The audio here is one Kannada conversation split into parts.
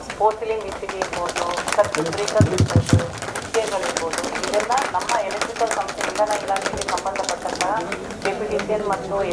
ಸ್ಪೋರ್ಟಿಲಿಂಗ್ ಇಟ್ಟಿಗೆ ಇರ್ಬೋದು, ಸರ್ಕ್ಯೂಟ್ ಬ್ರೇಕರ್ ಇರ್ಬೋದು, ಕೇಬಲ್ ಇದೆಲ್ಲ ನಮ್ಮ ಎಲೆಕ್ಟ್ರಿಕಲ್ ಸಂಸ್ಥೆ ಇಂಧನ ಇಲಾಖೆಗೆ ಸಂಬಂಧಪಟ್ಟಂತಹ ಕೆಪಿಟಿಸಿಎಲ್ ಮತ್ತು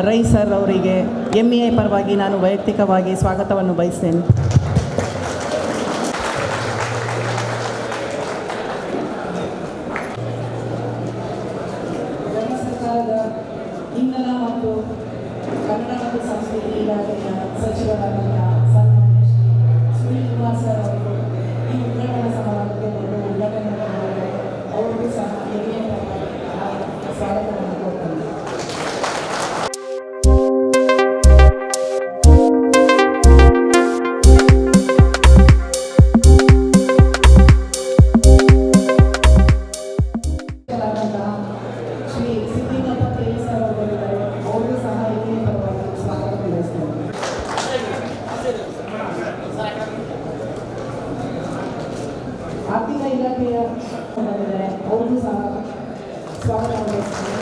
ರೈ ಸರ್ ಅವರಿಗೆ MEI ಪರವಾಗಿ ನಾನು ವೈಯಕ್ತಿಕವಾಗಿ ಸ್ವಾಗತವನ್ನು ಬಯಸ್ತೇನೆ. ಸರ್ಕಾರದ ಇಂಧನ ಮತ್ತು ಕನ್ನಡ ಮತ್ತು ಸಂಸ್ಕೃತಿ ಇಲಾಖೆಯ ಸಚಿವರಾದಂಥ ಸನ್ಮಾನ್ಯ ಶ್ರೀ ಸುನೀಲ್ ಕುಮಾರ್ ಸರ್ ಅವರು ಈ ಉದ್ಘಾಟನಾ ಸಮಾರಂಭಕ್ಕೆ ಬಂದು ಉದ್ಘಾಟನೆ ಮಾಡಿದ್ದಾರೆ. ಅವರಿಗೂ ಸಹ MEI ಪರವಾಗಿ ಸ್ವಾಗತವನ್ನು ಕೊಡ್ತಾರೆ. ಆರ್ಥಿಕ ಇಲಾಖೆಯ ಬಂದಿದ್ದಾರೆ, ಅವ್ರಿಗೂ ಸಹ ಸ್ವಾಗತ ಬಯಸ್ತೇನೆ.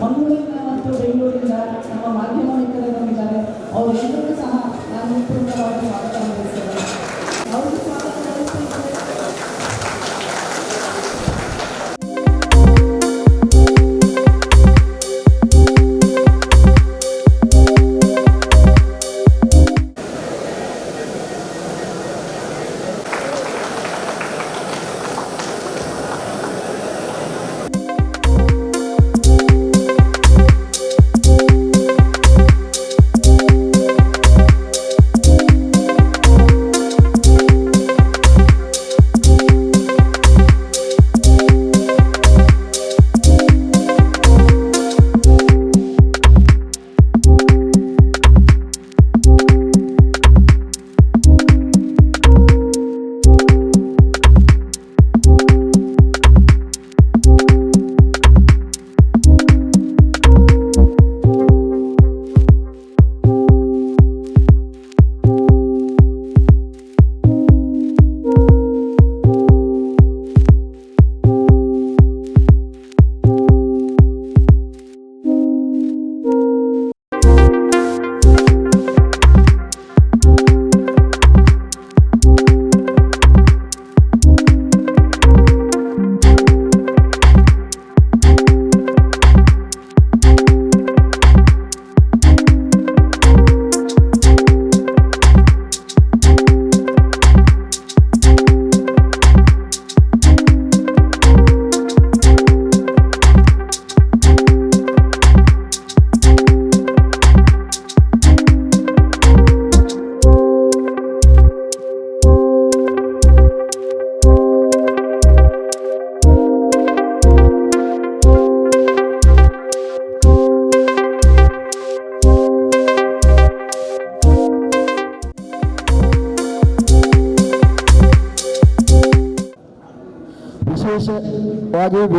ಮಂಗಳೂರಿನ ಮತ್ತು ಬೆಂಗಳೂರಿನ ನಮ್ಮ ಮಾಧ್ಯಮ ಮಿತ್ರರು ಬಂದಿದ್ದಾರೆ, ಅವರೆಲ್ಲರಿಗೂ ಸಹ ನಾನು ಪೂರ್ಣವಾಗಿ ಸ್ವಾಗತ ಬಯಸ್ತೇನೆ. ಅವ್ರಿಗೂ ಸ್ವಾಗತ ಬಯಸ್ತೇನೆ.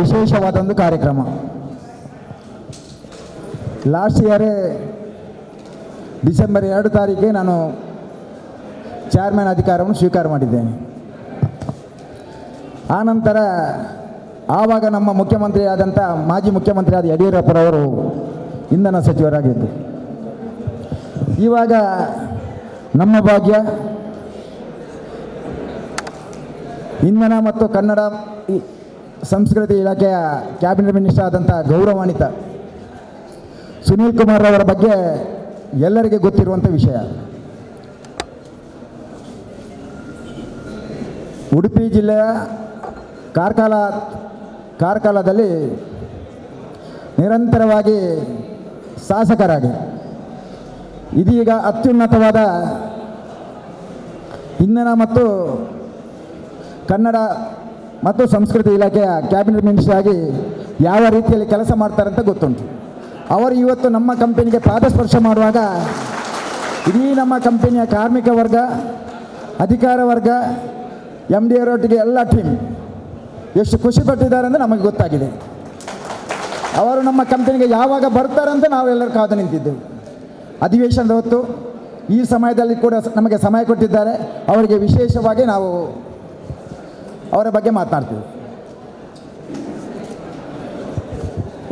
ವಿಶೇಷವಾದ ಒಂದು ಕಾರ್ಯಕ್ರಮ. ಲಾಸ್ಟ್ ಇಯರೇ ಡಿಸೆಂಬರ್ 2 ತಾರೀಕಿಗೆ ನಾನು ಚೇರ್ಮನ್ ಅಧಿಕಾರವನ್ನು ಸ್ವೀಕಾರ ಮಾಡಿದ್ದೇನೆ. ಆನಂತರ ಆವಾಗ ನಮ್ಮ ಮುಖ್ಯಮಂತ್ರಿ ಆದಂಥ ಮಾಜಿ ಮುಖ್ಯಮಂತ್ರಿ ಆದ ಯಡಿಯೂರಪ್ಪರವರು ಇಂಧನ ಸಚಿವರಾಗಿದ್ದರು. ಇವಾಗ ನಮ್ಮ ಭಾಗ್ಯ ಇಂಧನ ಮತ್ತು ಕನ್ನಡ ಸಂಸ್ಕೃತಿ ಇಲಾಖೆಯ ಕ್ಯಾಬಿನೆಟ್ ಮಿನಿಸ್ಟರ್ ಆದಂಥ ಗೌರವಾನ್ವಿತ ಸುನೀಲ್ ಕುಮಾರ್ ಅವರ ಬಗ್ಗೆ ಎಲ್ಲರಿಗೆ ಗೊತ್ತಿರುವಂಥ ವಿಷಯ. ಉಡುಪಿ ಜಿಲ್ಲೆಯ ಕಾರ್ಕಳದಲ್ಲಿ ನಿರಂತರವಾಗಿ ಶಾಸಕರಾಗಿ ಇದೀಗ ಅತ್ಯುನ್ನತವಾದ ಇಂಧನ ಮತ್ತು ಕನ್ನಡ ಮತ್ತು ಸಂಸ್ಕೃತಿ ಇಲಾಖೆಯ ಕ್ಯಾಬಿನೆಟ್ ಮಿನಿಸ್ಟರ್ ಆಗಿ ಯಾವ ರೀತಿಯಲ್ಲಿ ಕೆಲಸ ಮಾಡ್ತಾರಂತ ಗೊತ್ತುಂಟು. ಅವರು ಇವತ್ತು ನಮ್ಮ ಕಂಪನಿಗೆ ಪಾದಸ್ಪರ್ಶ ಮಾಡುವಾಗ ಇಡೀ ನಮ್ಮ ಕಂಪನಿಯ ಕಾರ್ಮಿಕ ವರ್ಗ, ಅಧಿಕಾರ ವರ್ಗ, MD ಅವರೊಟ್ಟಿಗೆ ಎಲ್ಲ ಟೀಮ್ ಎಷ್ಟು ಖುಷಿಪಟ್ಟಿದ್ದಾರೆ ಅಂತ ನಮಗೆ ಗೊತ್ತಾಗಿದೆ. ಅವರು ನಮ್ಮ ಕಂಪನಿಗೆ ಯಾವಾಗ ಬರ್ತಾರಂತ ನಾವೆಲ್ಲರೂ ಕಾದು ನಿಂತಿದ್ದೆವು. ಅಧಿವೇಶನದ ಹೊತ್ತು ಈ ಸಮಯದಲ್ಲಿ ಕೂಡ ನಮಗೆ ಸಮಯ ಕೊಟ್ಟಿದ್ದಾರೆ. ಅವರಿಗೆ ವಿಶೇಷವಾಗಿ ನಾವು ಅವರ ಬಗ್ಗೆ ಮಾತನಾಡ್ತೀವಿ.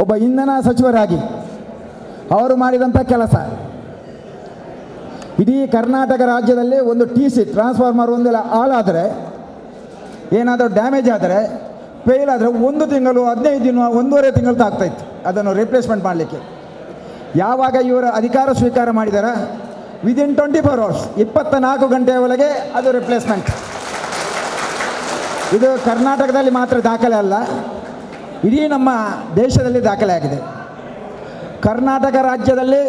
ಒಬ್ಬ ಇಂಧನ ಸಚಿವರಾಗಿ ಅವರು ಮಾಡಿದಂಥ ಕೆಲಸ ಇಡೀ ಕರ್ನಾಟಕ ರಾಜ್ಯದಲ್ಲಿ ಒಂದು TC ಟ್ರಾನ್ಸ್ಫಾರ್ಮರ್ ಒಂದೆಲ್ಲ ಹಾಳಾದರೆ ಏನಾದರೂ ಡ್ಯಾಮೇಜ್ ಆದರೆ ಫೇಲ್ ಆದರೆ 1 ತಿಂಗಳು 15 ದಿನ 1.5 ತಿಂಗಳು ತಾಗ್ತಾಯಿತ್ತು ಅದನ್ನು ರಿಪ್ಲೇಸ್ಮೆಂಟ್ ಮಾಡಲಿಕ್ಕೆ. ಯಾವಾಗ ಇವರು ಅಧಿಕಾರ ಸ್ವೀಕಾರ ಮಾಡಿದಾರ ವಿದಿನ್ 24 ಅವರ್ಸ್ 24 ಗಂಟೆಯ ಒಳಗೆ ಅದು ರಿಪ್ಲೇಸ್ಮೆಂಟ್. ಇದು ಕರ್ನಾಟಕದಲ್ಲಿ ಮಾತ್ರ ದಾಖಲೆ ಅಲ್ಲ, ಇಡೀ ನಮ್ಮ ದೇಶದಲ್ಲಿ ದಾಖಲೆ ಆಗಿದೆ. ಕರ್ನಾಟಕ ರಾಜ್ಯದಲ್ಲಿ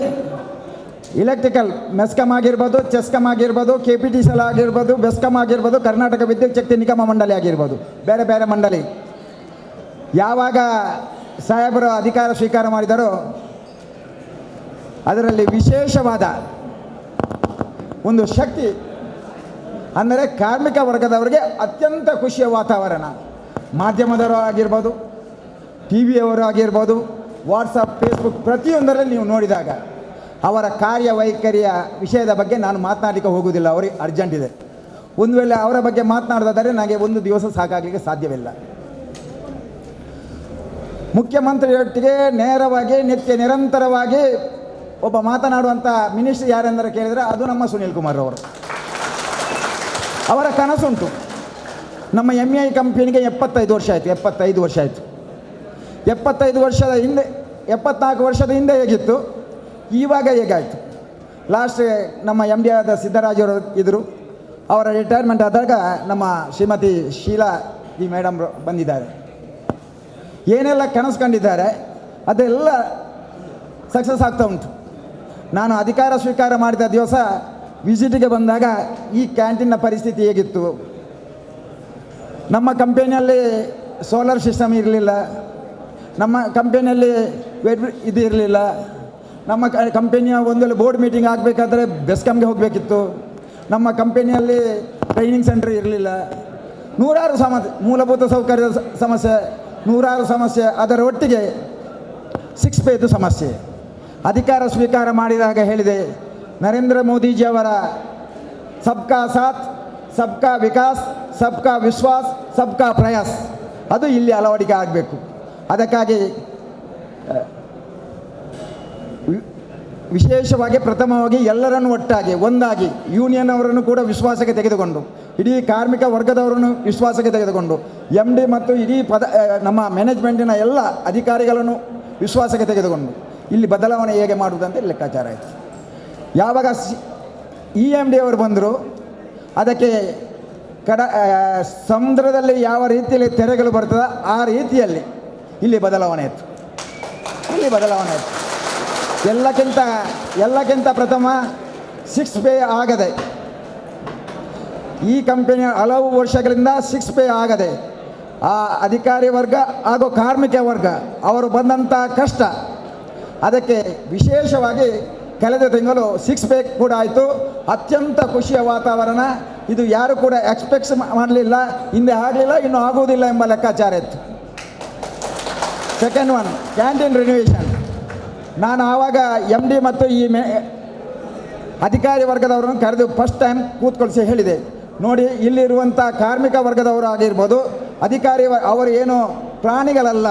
ಇಲೆಕ್ಟ್ರಿಕಲ್ ಮೆಸ್ಕಾಮ್ ಆಗಿರ್ಬೋದು, ಚೆಸ್ಕಾಮ್ ಆಗಿರ್ಬೋದು, KPTCL ಆಗಿರ್ಬೋದು, ಬೆಸ್ಕಾಮ್ ಆಗಿರ್ಬೋದು, ಕರ್ನಾಟಕ ವಿದ್ಯುತ್ ಶಕ್ತಿ ನಿಗಮ ಮಂಡಳಿ ಆಗಿರ್ಬೋದು, ಬೇರೆ ಬೇರೆ ಮಂಡಳಿ ಯಾವಾಗ ಸಾಹೇಬರು ಅಧಿಕಾರ ಸ್ವೀಕಾರ ಮಾಡಿದಾರೋ ಅದರಲ್ಲಿ ವಿಶೇಷವಾದ ಒಂದು ಶಕ್ತಿ ಅಂದರೆ ಕಾರ್ಮಿಕ ವರ್ಗದವರಿಗೆ ಅತ್ಯಂತ ಖುಷಿಯ ವಾತಾವರಣ. ಮಾಧ್ಯಮದವರು ಆಗಿರ್ಬೋದು, TV ಯವರು ಆಗಿರ್ಬೋದು, ವಾಟ್ಸಪ್, ಫೇಸ್ಬುಕ್ ಪ್ರತಿಯೊಂದರಲ್ಲಿ ನೀವು ನೋಡಿದಾಗ ಅವರ ಕಾರ್ಯವೈಖರಿಯ ವಿಷಯದ ಬಗ್ಗೆ ನಾನು ಮಾತನಾಡಲಿಕ್ಕೆ ಹೋಗುವುದಿಲ್ಲ, ಅವರಿಗೆ ಅರ್ಜೆಂಟ್ ಇದೆ. ಒಂದು ವೇಳೆ ಅವರ ಬಗ್ಗೆ ಮಾತನಾಡೋದಾದರೆ ನನಗೆ ಒಂದು ದಿವಸ ಸಾಕಾಗಲಿಕ್ಕೆ ಸಾಧ್ಯವಿಲ್ಲ. ಮುಖ್ಯಮಂತ್ರಿಯೊಟ್ಟಿಗೆ ನೇರವಾಗಿ ನಿರಂತರವಾಗಿ ಒಬ್ಬ ಮಾತನಾಡುವಂಥ ಮಿನಿಸ್ಟ್ರಿ ಯಾರೆಂದರೆ ಕೇಳಿದರೆ ಅದು ನಮ್ಮ ಸುನೀಲ್ ಕುಮಾರ್ ಅವರು. ಅವರ ಕನಸುಂಟು. ನಮ್ಮ MEI ಕಂಪನಿಗೆ 75 ವರ್ಷ ಆಯಿತು. 75 ವರ್ಷದ ಹಿಂದೆ 74 ವರ್ಷದ ಹಿಂದೆ ಹೇಗಿತ್ತು, ಇವಾಗ ಹೇಗಾಯಿತು. ಲಾಸ್ಟ್ ನಮ್ಮ MD ಆದ ಸಿದ್ದರಾಜವರು ಇದ್ದರು. ಅವರ ರಿಟೈರ್ಮೆಂಟ್ ಆದಾಗ ನಮ್ಮ ಶ್ರೀಮತಿ ಶೀಲಾ ಈ ಮೇಡಮ್ ಬಂದಿದ್ದಾರೆ. ಏನೆಲ್ಲ ಕನಸು ಕಂಡಿದ್ದಾರೆ ಅದೆಲ್ಲ ಸಕ್ಸಸ್ ಆಗ್ತಾ ಉಂಟು. ನಾನು ಅಧಿಕಾರ ಸ್ವೀಕಾರ ಮಾಡಿದ ದಿವಸ ವಿಸಿಟಿಗೆ ಬಂದಾಗ ಈ ಕ್ಯಾಂಟೀನ್ನ ಪರಿಸ್ಥಿತಿ ಹೇಗಿತ್ತು. ನಮ್ಮ ಕಂಪನಿಯಲ್ಲಿ ಸೋಲಾರ್ ಸಿಸ್ಟಮ್ ಇರಲಿಲ್ಲ, ನಮ್ಮ ಕಂಪನಿಯಲ್ಲಿ ಇದು ಇರಲಿಲ್ಲ, ನಮ್ಮ ಕಂಪನಿಯ ಒಂದು ಬೋರ್ಡ್ ಮೀಟಿಂಗ್ ಆಗಬೇಕಾದ್ರೆ ಬೆಸ್ಕಾಮ್ಗೆ ಹೋಗಬೇಕಿತ್ತು, ನಮ್ಮ ಕಂಪನಿಯಲ್ಲಿ ಟ್ರೈನಿಂಗ್ ಸೆಂಟರ್ ಇರಲಿಲ್ಲ, ನೂರಾರು ಮೂಲಭೂತ ಸೌಕರ್ಯದ ಸಮಸ್ಯೆ, ನೂರಾರು ಸಮಸ್ಯೆ, ಅದರ ಒಟ್ಟಿಗೆ 6 ಪೇದು ಸಮಸ್ಯೆ. ಅಧಿಕಾರ ಸ್ವೀಕಾರ ಮಾಡಿದಾಗ ಹೇಳಿದೆ, ನರೇಂದ್ರ ಮೋದಿಜಿಯವರ ಸಬ್ಕಾ ಸಾಥ್, ಸಬ್ಕಾ ವಿಕಾಸ್, ಸಬ್ಕಾ ವಿಶ್ವಾಸ್, ಸಬ್ಕಾ ಪ್ರಯಾಸ್ ಅದು ಇಲ್ಲಿ ಅಳವಡಿಕೆ ಆಗಬೇಕು. ಅದಕ್ಕಾಗಿ ವಿಶೇಷವಾಗಿ ಪ್ರಥಮವಾಗಿ ಎಲ್ಲರನ್ನು ಒಟ್ಟಾಗಿ ಒಂದಾಗಿ ಯೂನಿಯನ್ ಅವರನ್ನು ಕೂಡ ವಿಶ್ವಾಸಕ್ಕೆ ತೆಗೆದುಕೊಂಡು, ಇಡೀ ಕಾರ್ಮಿಕ ವರ್ಗದವರನ್ನು ವಿಶ್ವಾಸಕ್ಕೆ ತೆಗೆದುಕೊಂಡು, MD ಮತ್ತು ಇಡೀ ನಮ್ಮ ಮ್ಯಾನೇಜ್ಮೆಂಟಿನ ಎಲ್ಲ ಅಧಿಕಾರಿಗಳನ್ನು ವಿಶ್ವಾಸಕ್ಕೆ ತೆಗೆದುಕೊಂಡು ಇಲ್ಲಿ ಬದಲಾವಣೆ ಹೇಗೆ ಮಾಡುವುದಂತ ಲೆಕ್ಕಾಚಾರ ಆಯಿತು. ಯಾವಾಗ EMD ಅವರು ಬಂದರು, ಅದಕ್ಕೆ ಸಮುದ್ರದಲ್ಲಿ ಯಾವ ರೀತಿಯಲ್ಲಿ ತೆರೆಗಳು ಬರ್ತದೆ ಆ ರೀತಿಯಲ್ಲಿ ಇಲ್ಲಿ ಬದಲಾವಣೆ ಆಯಿತು. ಎಲ್ಲಕ್ಕಿಂತ ಪ್ರಥಮ 6 ಪೇ ಆಗದೆ, ಈ ಕಂಪನಿಯ ಹಲವು ವರ್ಷಗಳಿಂದ 6 ಪೇ ಆಗದೆ ಆ ಅಧಿಕಾರಿ ವರ್ಗ ಹಾಗೂ ಕಾರ್ಮಿಕ ವರ್ಗ ಅವರು ಬಂದಂಥ ಕಷ್ಟ, ಅದಕ್ಕೆ ವಿಶೇಷವಾಗಿ ಕಳೆದ ತಿಂಗಳು 6 ಪೇ ಕೂಡ ಆಯಿತು. ಅತ್ಯಂತ ಖುಷಿಯ ವಾತಾವರಣ. ಇದು ಯಾರು ಕೂಡ ಎಕ್ಸ್ಪೆಕ್ಟ್ ಮಾಡಲಿಲ್ಲ, ಹಿಂದೆ ಆಗಲಿಲ್ಲ, ಇನ್ನೂ ಆಗುವುದಿಲ್ಲ ಎಂಬ ಲೆಕ್ಕಾಚಾರ ಇತ್ತು. Second one canteen renovation. ನಾನು ಆವಾಗ MD ಮತ್ತು ಈ ಅಧಿಕಾರಿ ವರ್ಗದವರನ್ನು ಕರೆದು ಫಸ್ಟ್ ಟೈಮ್ ಕೂತ್ಕೊಳಿಸಿ ಹೇಳಿದೆ, ನೋಡಿ ಇಲ್ಲಿರುವಂಥ ಕಾರ್ಮಿಕ ವರ್ಗದವರು ಆಗಿರ್ಬೋದು, ಅಧಿಕಾರಿ ಅವರು ಏನು ಪ್ರಾಣಿಗಳಲ್ಲ,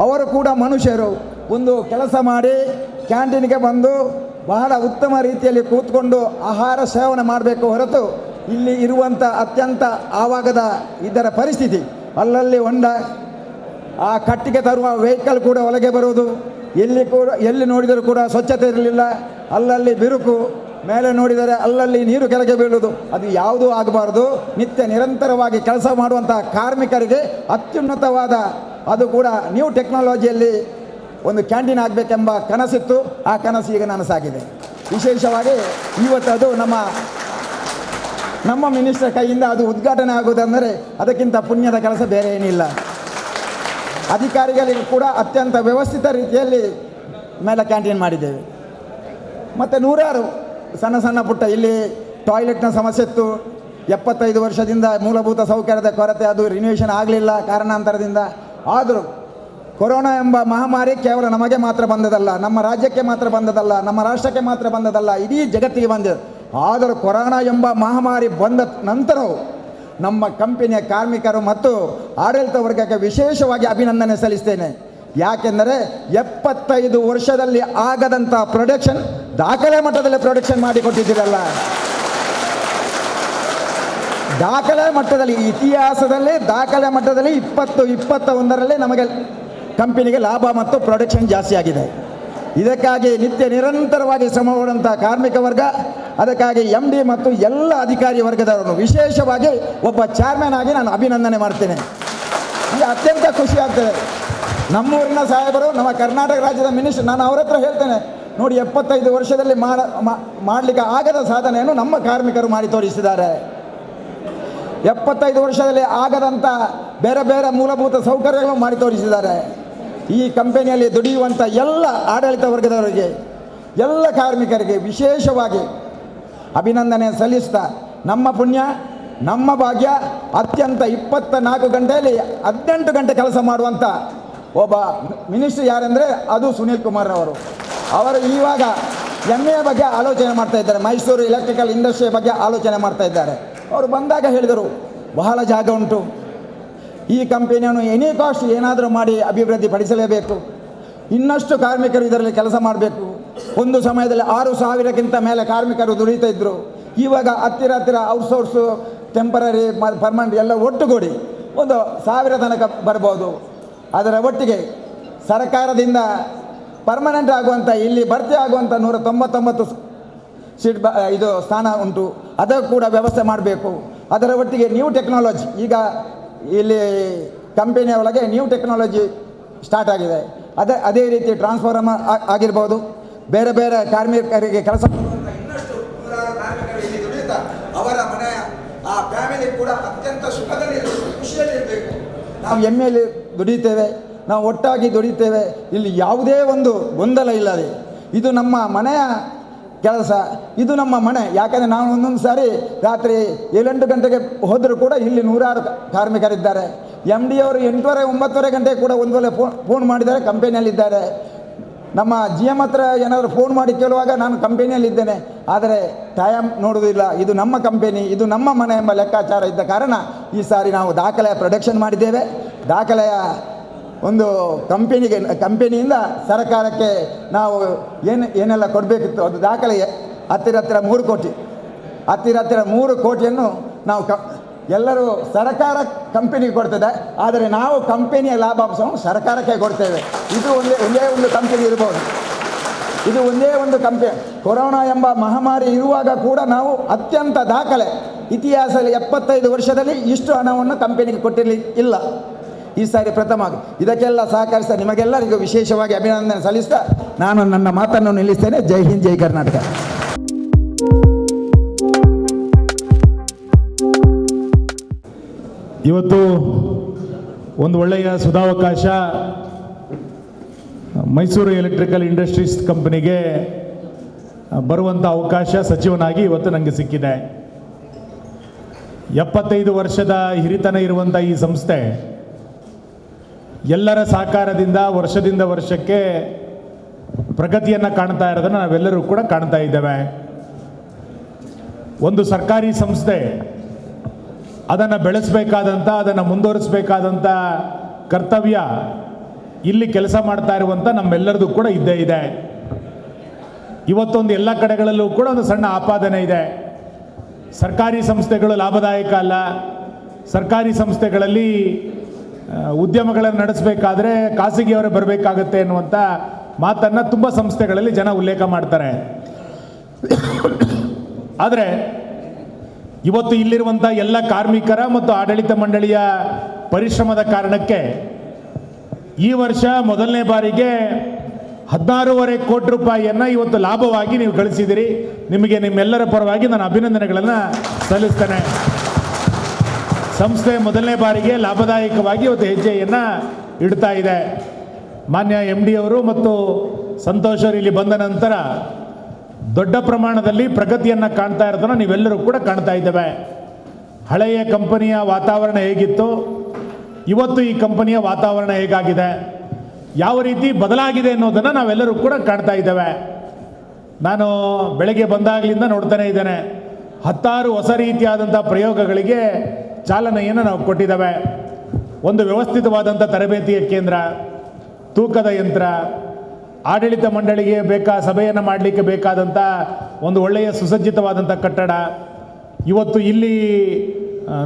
ಅವರು ಕೂಡ ಮನುಷ್ಯರು. ಒಂದು ಕೆಲಸ ಮಾಡಿ ಕ್ಯಾಂಟೀನ್ಗೆ ಬಂದು ಬಹಳ ಉತ್ತಮ ರೀತಿಯಲ್ಲಿ ಕೂತ್ಕೊಂಡು ಆಹಾರ ಸೇವನೆ ಮಾಡಬೇಕು ಹೊರತು ಇಲ್ಲಿ ಇರುವಂಥ ಅತ್ಯಂತ ಆವಾಗದ ಇದರ ಪರಿಸ್ಥಿತಿ, ಅಲ್ಲಲ್ಲಿ ಹೊಂಡ, ಆ ಕಟ್ಟಿಗೆ ತರುವ ವೆಹಿಕಲ್ ಕೂಡ ಒಳಗೆ ಬರುವುದು, ಎಲ್ಲಿ ನೋಡಿದರೂ ಕೂಡ ಸ್ವಚ್ಛತೆ ಇರಲಿಲ್ಲ, ಅಲ್ಲಲ್ಲಿ ಬಿರುಕು, ಮೇಲೆ ನೋಡಿದರೆ ಅಲ್ಲಲ್ಲಿ ನೀರು ಕೆಳಗೆ ಬೀಳುವುದು. ಅದು ಯಾವುದೂ ಆಗಬಾರ್ದು. ನಿತ್ಯ ನಿರಂತರವಾಗಿ ಕೆಲಸ ಮಾಡುವಂಥ ಕಾರ್ಮಿಕರಿಗೆ ಅತ್ಯುನ್ನತವಾದ, ಅದು ಕೂಡ ನ್ಯೂ ಟೆಕ್ನಾಲಜಿಯಲ್ಲಿ ಒಂದು ಕ್ಯಾಂಟೀನ್ ಆಗಬೇಕೆಂಬ ಕನಸಿತ್ತು. ಆ ಕನಸು ಈಗ ನನಸಾಗಿದೆ. ವಿಶೇಷವಾಗಿ ಇವತ್ತು ಅದು ನಮ್ಮ ಮಿನಿಸ್ಟರ್ ಕೈಯಿಂದ ಅದು ಉದ್ಘಾಟನೆ ಆಗುವುದೆಂದರೆ ಅದಕ್ಕಿಂತ ಪುಣ್ಯದ ಕೆಲಸ ಬೇರೆ ಏನಿಲ್ಲ. ಅಧಿಕಾರಿಗಳಿಗೆ ಕೂಡ ಅತ್ಯಂತ ವ್ಯವಸ್ಥಿತ ರೀತಿಯಲ್ಲಿ ಮೇಲೆ ಕ್ಯಾಂಟೀನ್ ಮಾಡಿದ್ದೇವೆ. ಮತ್ತು ನೂರಾರು ಸಣ್ಣ ಪುಟ್ಟ, ಇಲ್ಲಿ ಟಾಯ್ಲೆಟ್ನ ಸಮಸ್ಯೆ ಇತ್ತು. 75 ವರ್ಷದಿಂದ ಮೂಲಭೂತ ಸೌಕರ್ಯದ ಕೊರತೆ, ಅದು ರಿನೋವೇಷನ್ ಆಗಲಿಲ್ಲ ಕಾರಣಾಂತರದಿಂದ. ಆದರೂ ಕೊರೋನಾ ಎಂಬ ಮಹಾಮಾರಿ ಕೇವಲ ನಮಗೆ ಮಾತ್ರ ಬಂದದಲ್ಲ, ನಮ್ಮ ರಾಜ್ಯಕ್ಕೆ ಮಾತ್ರ ಬಂದದಲ್ಲ, ನಮ್ಮ ರಾಷ್ಟ್ರಕ್ಕೆ ಮಾತ್ರ ಬಂದದಲ್ಲ, ಇಡೀ ಜಗತ್ತಿಗೆ ಬಂದಿದೆ. ಆದರೂ ಕೊರೋನಾ ಎಂಬ ಮಹಾಮಾರಿ ಬಂದ ನಂತರವೂ ನಮ್ಮ ಕಂಪನಿಯ ಕಾರ್ಮಿಕರು ಮತ್ತು ಆಡಳಿತ ವರ್ಗಕ್ಕೆ ವಿಶೇಷವಾಗಿ ಅಭಿನಂದನೆ ಸಲ್ಲಿಸ್ತೇನೆ. ಯಾಕೆಂದರೆ 75 ವರ್ಷದಲ್ಲಿ ಆಗದಂಥ ಪ್ರೊಡಕ್ಷನ್ ದಾಖಲೆ ಮಟ್ಟದಲ್ಲಿ ಪ್ರೊಡಕ್ಷನ್ ಮಾಡಿಕೊಟ್ಟಿದ್ದೀರಲ್ಲ. ದಾಖಲೆ ಮಟ್ಟದಲ್ಲಿ, ಇತಿಹಾಸದಲ್ಲಿ ದಾಖಲೆ ಮಟ್ಟದಲ್ಲಿ 2021ರಲ್ಲಿ ನಮಗೆ ಕಂಪನಿಗೆ ಲಾಭ ಮತ್ತು ಪ್ರೊಡಕ್ಷನ್ ಜಾಸ್ತಿ ಆಗಿದೆ. ಇದಕ್ಕಾಗಿ ನಿತ್ಯ ನಿರಂತರವಾಗಿ ಶ್ರಮ ಪಡುವಂಥ ಕಾರ್ಮಿಕ ವರ್ಗ, ಅದಕ್ಕಾಗಿ MD ಮತ್ತು ಎಲ್ಲ ಅಧಿಕಾರಿ ವರ್ಗದವರನ್ನು ವಿಶೇಷವಾಗಿ ಒಬ್ಬ ಚೇರ್ಮನ್ ಆಗಿ ನಾನು ಅಭಿನಂದನೆ ಮಾಡ್ತೇನೆ. ಈಗ ಅತ್ಯಂತ ಖುಷಿ ಆಗ್ತದೆ. ನಮ್ಮೂರಿನ ಸಾಹೇಬರು, ನಮ್ಮ ಕರ್ನಾಟಕ ರಾಜ್ಯದ ಮಿನಿಸ್ಟರ್, ನಾನು ಅವ್ರ ಹತ್ರ ಹೇಳ್ತೇನೆ, ನೋಡಿ 75 ವರ್ಷದಲ್ಲಿ ಮಾಡಲಿಕ್ಕೆ ಆಗದ ಸಾಧನೆಯನ್ನು ನಮ್ಮ ಕಾರ್ಮಿಕರು ಮಾಡಿ ತೋರಿಸಿದ್ದಾರೆ. 75 ವರ್ಷದಲ್ಲಿ ಆಗದಂಥ ಬೇರೆ ಬೇರೆ ಮೂಲಭೂತ ಸೌಕರ್ಯಗಳನ್ನು ಮಾಡಿ ತೋರಿಸಿದ್ದಾರೆ. ಈ ಕಂಪನಿಯಲ್ಲಿ ದುಡಿಯುವಂಥ ಎಲ್ಲ ಆಡಳಿತ ವರ್ಗದವರಿಗೆ, ಎಲ್ಲ ಕಾರ್ಮಿಕರಿಗೆ ವಿಶೇಷವಾಗಿ ಅಭಿನಂದನೆ ಸಲ್ಲಿಸ್ತಾ, ನಮ್ಮ ಪುಣ್ಯ ನಮ್ಮ ಭಾಗ್ಯ, ಅತ್ಯಂತ 24 ಗಂಟೆಯಲ್ಲಿ 18 ಗಂಟೆ ಕೆಲಸ ಮಾಡುವಂಥ ಒಬ್ಬ ಮಿನಿಸ್ಟ್ರಿ ಯಾರೆಂದರೆ ಅದು ಸುನೀಲ್ ಕುಮಾರ್ ಅವರು. ಅವರು ಇವಾಗ MA ಬಗ್ಗೆ ಆಲೋಚನೆ ಮಾಡ್ತಾ ಇದ್ದಾರೆ, ಮೈಸೂರು ಎಲೆಕ್ಟ್ರಿಕಲ್ ಇಂಡಸ್ಟ್ರಿ ಬಗ್ಗೆ ಆಲೋಚನೆ ಮಾಡ್ತಾ ಇದ್ದಾರೆ. ಅವರು ಬಂದಾಗ ಹೇಳಿದರು, ಬಹಳ ಜಾಗ ಉಂಟು, ಈ ಕಂಪನಿಯನ್ನು ಎನಿ ಕಾಸ್ಟ್ ಏನಾದರೂ ಮಾಡಿ ಅಭಿವೃದ್ಧಿ ಪಡಿಸಲೇಬೇಕು, ಇನ್ನಷ್ಟು ಕಾರ್ಮಿಕರು ಇದರಲ್ಲಿ ಕೆಲಸ ಮಾಡಬೇಕು. ಒಂದು ಸಮಯದಲ್ಲಿ 6,000ಕ್ಕಿಂತ ಮೇಲೆ ಕಾರ್ಮಿಕರು ದುಡಿತಾ ಇದ್ದರು. ಇವಾಗ ಹತ್ತಿರ ಔಟ್ಸೋರ್ಸು, ಟೆಂಪರರಿ, ಪರ್ಮನೆಂಟ್ ಎಲ್ಲ ಒಟ್ಟುಗೂಡಿ 1,000 ತನಕ ಬರ್ಬೋದು. ಅದರ ಒಟ್ಟಿಗೆ ಸರ್ಕಾರದಿಂದ ಪರ್ಮನೆಂಟ್ ಆಗುವಂಥ, ಇಲ್ಲಿ ಭರ್ತಿ ಆಗುವಂಥ 199 ಸೀಟ್ ಇದು ಸ್ಥಾನ ಉಂಟು, ಅದಕ್ಕೆ ಕೂಡ ವ್ಯವಸ್ಥೆ ಮಾಡಬೇಕು. ಅದರ ಒಟ್ಟಿಗೆ ನ್ಯೂ ಟೆಕ್ನಾಲಜಿ, ಈಗ ಇಲ್ಲಿ ಕಂಪನಿಯ ಒಳಗೆ ನ್ಯೂ ಟೆಕ್ನಾಲಜಿ ಸ್ಟಾರ್ಟ್ ಆಗಿದೆ. ಅದೇ ರೀತಿ ಟ್ರಾನ್ಸ್ಫಾರ್ಮರ್ ಆಗಿರ್ಬೋದು, ಬೇರೆ ಬೇರೆ ಕಾರ್ಮಿಕರಿಗೆ ಕೆಲಸ ಇನ್ನಷ್ಟು ನೂರಾರು ಕಾರ್ಮಿಕರು ಇಲ್ಲಿ ದುಡಿಯುತ್ತಾ ಅವರ ಮನೆಯ ಆ ಫ್ಯಾಮಿಲಿ ಕೂಡ ಅತ್ಯಂತ ಸುಖದಲ್ಲಿ ಖುಷಿಯಲ್ಲಿರಬೇಕು. ನಾವು MAಲಿ ದುಡಿತೇವೆ, ನಾವು ಒಟ್ಟಾಗಿ ದುಡಿತೇವೆ, ಇಲ್ಲಿ ಯಾವುದೇ ಒಂದು ಗೊಂದಲ ಇಲ್ಲದೆ ಇದು ನಮ್ಮ ಮನೆಯ ಕೆಲಸ, ಇದು ನಮ್ಮ ಮನೆ. ಯಾಕಂದರೆ ನಾವು ಒಂದೊಂದು ಸಾರಿ ರಾತ್ರಿ 7-8 ಗಂಟೆಗೆ ಹೋದರೂ ಕೂಡ ಇಲ್ಲಿ ನೂರಾರು ಕಾರ್ಮಿಕರಿದ್ದಾರೆ. MD ಅವರು 8:30-9 ಗಂಟೆ ಕೂಡ ಒಂದು ವೇಳೆ ಫೋನ್ ಮಾಡಿದ್ದಾರೆ, ಕಂಪನಿಯಲ್ಲಿದ್ದಾರೆ. ನಮ್ಮ GM ಹತ್ರ ಏನಾದರೂ ಫೋನ್ ಮಾಡಿ ಕೇಳುವಾಗ ನಾನು ಕಂಪನಿಯಲ್ಲಿದ್ದೇನೆ, ಆದರೆ ಟೈಮ್ ನೋಡುವುದಿಲ್ಲ. ಇದು ನಮ್ಮ ಕಂಪನಿ, ಇದು ನಮ್ಮ ಮನೆ ಎಂಬ ಲೆಕ್ಕಾಚಾರ ಇದ್ದ ಕಾರಣ ಈ ಸಾರಿ ನಾವು ದಾಖಲೆಯ ಪ್ರೊಡಕ್ಷನ್ ಮಾಡಿದ್ದೇವೆ. ದಾಖಲೆಯ ಒಂದು ಕಂಪನಿಯಿಂದ ಸರ್ಕಾರಕ್ಕೆ ನಾವು ಏನೆಲ್ಲ ಕೊಡಬೇಕಿತ್ತು ಅದು ದಾಖಲೆ ಹತ್ತಿರ 3 ಕೋಟಿ, ಹತ್ತಿರ 3 ಕೋಟಿಯನ್ನು ನಾವು ಎಲ್ಲರೂ ಸರ್ಕಾರ ಕಂಪನಿಗೆ ಕೊಡ್ತದೆ, ಆದರೆ ನಾವು ಕಂಪನಿಯ ಲಾಭಾಂಶವನ್ನು ಸರ್ಕಾರಕ್ಕೆ ಕೊಡ್ತೇವೆ. ಇದು ಒಂದೇ ಒಂದು ಕಂಪನಿ ಇರ್ಬೋದು, ಇದು ಒಂದೇ ಒಂದು ಕಂಪನಿ. ಕೊರೋನಾ ಎಂಬ ಮಹಾಮಾರಿ ಇರುವಾಗ ಕೂಡ ನಾವು ಅತ್ಯಂತ ದಾಖಲೆ, ಇತಿಹಾಸದಲ್ಲಿ 75 ವರ್ಷದಲ್ಲಿ ಇಷ್ಟು ಹಣವನ್ನು ಕಂಪನಿಗೆ ಕೊಟ್ಟಿರಲಿಲ್ಲ. ಈ ಸಾರಿ ಪ್ರಥಮ. ಇದಕ್ಕೆಲ್ಲ ಸಹಕರಿಸಿದ ನಿಮಗೆಲ್ಲರಿಗೂ ವಿಶೇಷವಾಗಿ ಅಭಿನಂದನೆ ಸಲ್ಲಿಸ್ತಾ ನಾನು ನನ್ನ ಮಾತನ್ನು ನಿಲ್ಲಿಸ್ತೇನೆ. ಜೈ ಹಿಂದ್, ಜೈ ಕರ್ನಾಟಕ. ಇವತ್ತು ಒಂದು ಒಳ್ಳೆಯ ಸುಧಾವಕಾಶ ಮೈಸೂರು ಎಲೆಕ್ಟ್ರಿಕಲ್ ಇಂಡಸ್ಟ್ರೀಸ್ ಕಂಪನಿಗೆ ಬರುವಂಥ ಅವಕಾಶ ಸಚಿವನಾಗಿ ಇವತ್ತು ನನಗೆ ಸಿಕ್ಕಿದೆ. 75 ವರ್ಷದ ಹಿರಿತನ ಇರುವಂಥ ಈ ಸಂಸ್ಥೆ ಎಲ್ಲರ ಸಹಕಾರದಿಂದ ವರ್ಷದಿಂದ ವರ್ಷಕ್ಕೆ ಪ್ರಗತಿಯನ್ನು ಕಾಣ್ತಾ ಇರೋದನ್ನು ನಾವೆಲ್ಲರೂ ಕೂಡ ಕಾಣ್ತಾ ಇದ್ದೇವೆ. ಒಂದು ಸರ್ಕಾರಿ ಸಂಸ್ಥೆ ಅದನ್ನು ಬೆಳೆಸಬೇಕಾದಂಥ, ಅದನ್ನು ಮುಂದುವರಿಸಬೇಕಾದಂಥ ಕರ್ತವ್ಯ ಇಲ್ಲಿ ಕೆಲಸ ಮಾಡ್ತಾ ಇರುವಂಥ ನಮ್ಮೆಲ್ಲರದು ಕೂಡ ಇದ್ದೇ ಇದೆ. ಇವತ್ತೊಂದು ಎಲ್ಲ ಕಡೆಗಳಲ್ಲೂ ಕೂಡ ಒಂದು ಸಣ್ಣ ಆಪಾದನೆ ಇದೆ, ಸರ್ಕಾರಿ ಸಂಸ್ಥೆಗಳು ಲಾಭದಾಯಕ ಅಲ್ಲ, ಸರ್ಕಾರಿ ಸಂಸ್ಥೆಗಳಲ್ಲಿ ಉದ್ಯಮಗಳನ್ನು ನಡೆಸಬೇಕಾದ್ರೆ ಖಾಸಗಿಯವರೇ ಬರಬೇಕಾಗತ್ತೆ ಅನ್ನುವಂಥ ಮಾತನ್ನು ತುಂಬ ಸಂಸ್ಥೆಗಳಲ್ಲಿ ಜನ ಉಲ್ಲೇಖ ಮಾಡ್ತಾರೆ. ಆದರೆ ಇವತ್ತು ಇಲ್ಲಿರುವಂಥ ಎಲ್ಲ ಕಾರ್ಮಿಕರ ಮತ್ತು ಆಡಳಿತ ಮಂಡಳಿಯ ಪರಿಶ್ರಮದ ಕಾರಣಕ್ಕೆ ಈ ವರ್ಷ ಮೊದಲನೇ ಬಾರಿಗೆ 16.5 ಕೋಟಿ ರೂಪಾಯಿಯನ್ನು ಇವತ್ತು ಲಾಭವಾಗಿ ನೀವು ಗಳಿಸಿದಿರಿ. ನಿಮಗೆ ನಿಮ್ಮೆಲ್ಲರ ಪರವಾಗಿ ನಾನು ಅಭಿನಂದನೆಗಳನ್ನು ಸಲ್ಲಿಸ್ತೇನೆ. ಸಂಸ್ಥೆ ಮೊದಲನೇ ಬಾರಿಗೆ ಲಾಭದಾಯಕವಾಗಿ ಇವತ್ತು ಹೆಜ್ಜೆಯನ್ನು ಇಡ್ತಾ ಇದೆ. ಮಾನ್ಯ MD ಅವರು ಮತ್ತು ಸಂತೋಷ್ ಅವರು ಇಲ್ಲಿ ಬಂದ ನಂತರ ದೊಡ್ಡ ಪ್ರಮಾಣದಲ್ಲಿ ಪ್ರಗತಿಯನ್ನು ಕಾಣ್ತಾ ಇರೋದನ್ನು ನೀವೆಲ್ಲರೂ ಕೂಡ ಕಾಣ್ತಾ ಇದ್ದೇವೆ. ಹಳೆಯ ಕಂಪನಿಯ ವಾತಾವರಣ ಹೇಗಿತ್ತು, ಇವತ್ತು ಈ ಕಂಪನಿಯ ವಾತಾವರಣ ಹೇಗಾಗಿದೆ, ಯಾವ ರೀತಿ ಬದಲಾಗಿದೆ ಅನ್ನೋದನ್ನು ನಾವೆಲ್ಲರೂ ಕೂಡ ಕಾಣ್ತಾ ಇದ್ದೇವೆ. ನಾನು ಬೆಳಗ್ಗೆ ಬಂದಾಗಲಿಂದ ನೋಡ್ತಾನೆ ಇದ್ದೇನೆ, 10 ಹೊಸ ರೀತಿಯಾದಂಥ ಪ್ರಯೋಗಗಳಿಗೆ ಚಾಲನೆಯನ್ನು ನಾವು ಕೊಟ್ಟಿದ್ದೇವೆ. ಒಂದು ವ್ಯವಸ್ಥಿತವಾದಂಥ ತರಬೇತಿಯ ಕೇಂದ್ರ, ತೂಕದ ಯಂತ್ರ, ಆಡಳಿತ ಮಂಡಳಿಗೆ ಸಭೆಯನ್ನು ಮಾಡಲಿಕ್ಕೆ ಬೇಕಾದಂಥ ಒಂದು ಒಳ್ಳೆಯ ಸುಸಜ್ಜಿತವಾದಂಥ ಕಟ್ಟಡ. ಇವತ್ತು ಇಲ್ಲಿ